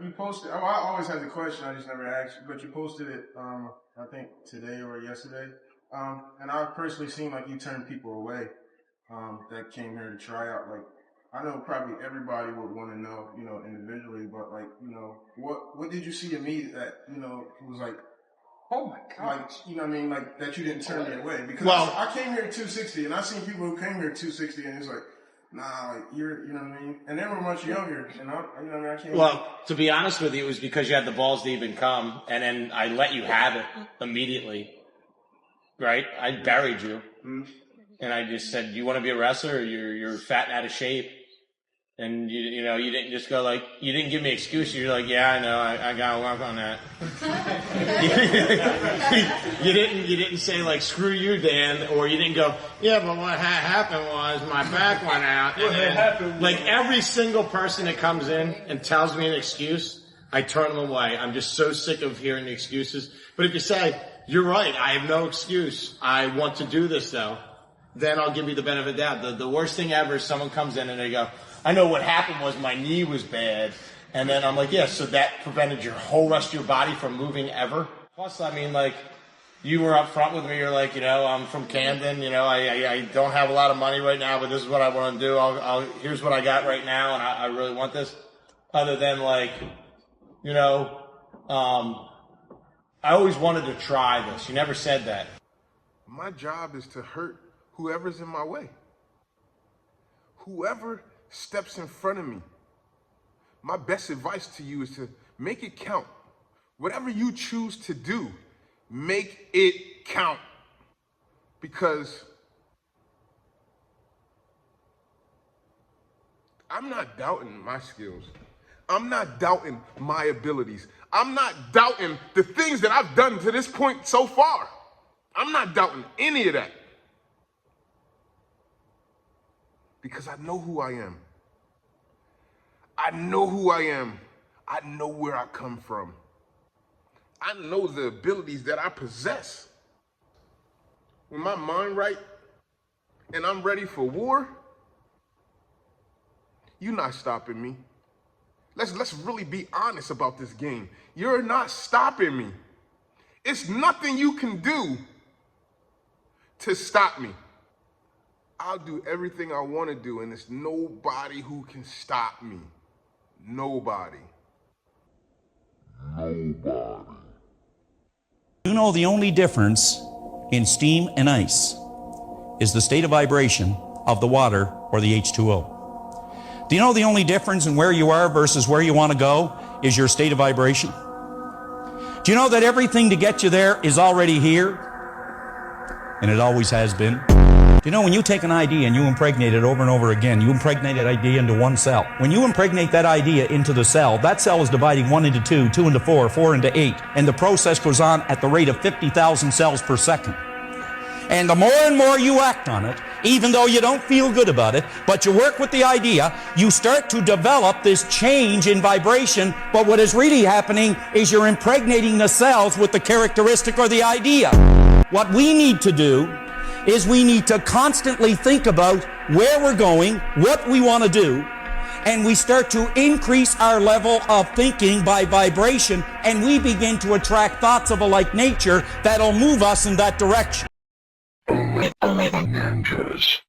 You posted. Oh, I always had the question. I just never asked. But you posted it. I think today or yesterday. And I personally seen like you turned people away. That came here to try out. Like, I know probably everybody would want to know, individually. But like, what did you see in me that was like, oh my God, like what I mean, like that you didn't turn me away because I came here at 260, and I seen people who came here at 260, and it's like. Nah, like you're, what I mean? And they were much younger, and I can't. Well, to be honest with you, it was because you had the balls to even come, and then I let you have it immediately, right? I buried you, and I just said, "You want to be a wrestler? Or you're fat and out of shape." And you didn't just go like, you didn't give me excuses. You're like, yeah, I know, I gotta work on that. you didn't say like, screw you, Dan, or you didn't go, yeah, but what happened was my back went out. And then, like every single person that comes in and tells me an excuse, I turn them away. I'm just so sick of hearing the excuses. But if you say, you're right, I have no excuse, I want to do this though, then I'll give you the benefit of the doubt. The worst thing ever is someone comes in and they go, I know what happened was my knee was bad. And then I'm like, yeah, so that prevented your whole rest of your body from moving ever? Plus, I mean, like, you were up front with me. You're like, I'm from Camden. I don't have a lot of money right now, but this is what I want to do. Here's what I got right now, and I really want this. Other than, like, I always wanted to try this. You never said that. My job is to hurt whoever's in my way. Whoever steps in front of me. My best advice to you is to make it count. Whatever you choose to do, make it count. Because I'm not doubting my skills. I'm not doubting my abilities. I'm not doubting the things that I've done to this point so far. I'm not doubting any of that. Because I know who I am. I know who I am. I know where I come from. I know the abilities that I possess. When my mind right and I'm ready for war, you're not stopping me. Let's really be honest about this game. You're not stopping me. It's nothing you can do to stop me. I'll do everything I want to do, and there's nobody who can stop me. Nobody. You know, the only difference in steam and ice is the state of vibration of the water or the H2O. Do you know the only difference in where you are versus where you want to go is your state of vibration? Do you know that everything to get you there is already here? And it always has been. You know, when you take an idea and you impregnate it over and over again, you impregnate that idea into one cell. When you impregnate that idea into the cell, that cell is dividing 1 into 2, 2 into 4, 4 into 8, and the process goes on at the rate of 50,000 cells per second. And the more and more you act on it, even though you don't feel good about it, but you work with the idea, you start to develop this change in vibration, but what is really happening is you're impregnating the cells with the characteristic or the idea. What we need to do is we need to constantly think about where we're going, what we want to do, and we start to increase our level of thinking by vibration, and we begin to attract thoughts of a like nature that'll move us in that direction. Only the ninjas.